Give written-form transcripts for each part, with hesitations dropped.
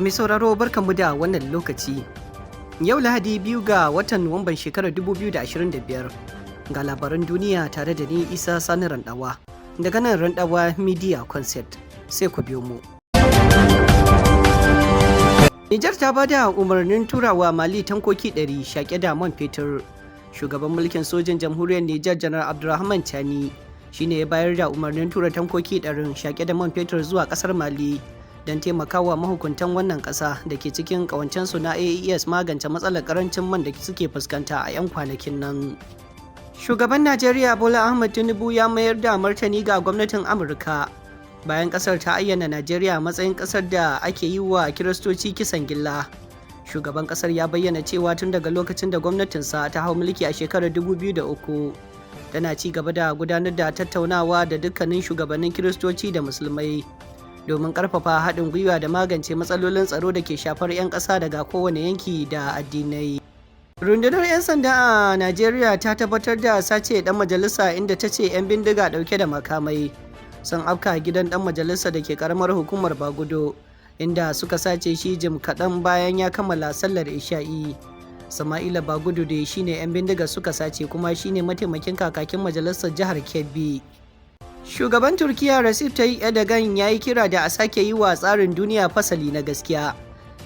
Mai sauraro barkanmu da wannan lokaci. Yau Lahadi 2 ga watan Nuwamban shekarar 2025 ga labaran duniya tare da ni Isa Sani Randawa daga nan Randawa Media Concept, sai ku biyo mu. Nijar ta bada umarnin turawa Mali tankoki 100 shaƙe da man fetur. Shugaban mulkin sojin jamhuriyar Nijar Janar Abdurrahman Tani shine ya bayar da umarnin tura tankoki 100 shaƙe da man fetur zuwa ƙasar Mali don taimakawa mahukuntan wannan ƙasa da ke cikin ƙawancensu na AES magance matsalar ƙarancin man da suke fuskanta a 'yan kwanakin nan. Shugaban Najeriya Bola Ahmed Tinubu ya mayar da martani ga gwamnatin Amurka bayan ƙasar ta ayyana Najeriya a matsayin ƙasar da ake yi wa Kiristoci kisan gilla. Shugaban ƙasar ya bayyana cewa tun daga lokacin da gwamnatinsa ta hau mulki a shekarar 2003 tana ci gaba da gudanar da tattaunawa da dukkanin shugabannin Kiristoci da Musulmai domin karfafa haɗin gwiwa da magance matsalolin tsaro da ke shafar 'yan ƙasa daga kowane yanki da addinai. Rundunar 'yan sanda a Najeriya ta tabbatar da sace ɗan majalisa inda ta ce 'yan bindiga ɗauke da makamai sun afka gidan ɗan majalisa da ke ƙaramar hukumar Bagudo inda suka sace shi jim kaɗan bayan ya kammala sallar isha'i. Sama'ila Bagudo da shine 'yan bindiga suka sace kuma shine mataimakin kakakin majalisar jihar Kebbi. Shugaban Turkiyya Recep Tayyip Erdogan ya yi kira da a sake yi wa tsarin duniya fasali na gaskiya.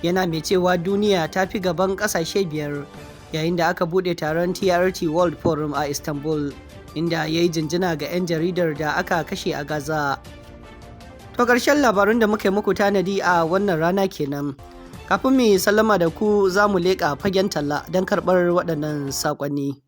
Yana mai cewa duniya ta fi gaban ƙasashe 5 yayin da aka buɗe taron TRT World Forum a Istanbul, inda ya yi jinjina ga 'yan jaridar da aka kashe a Gaza. To ƙarshen labarun da muka yi muku tanadi a wannan rana kenan. Kafin mu yi sallama da ku za mu leƙa fagen talla don karɓar waɗannan saƙonni.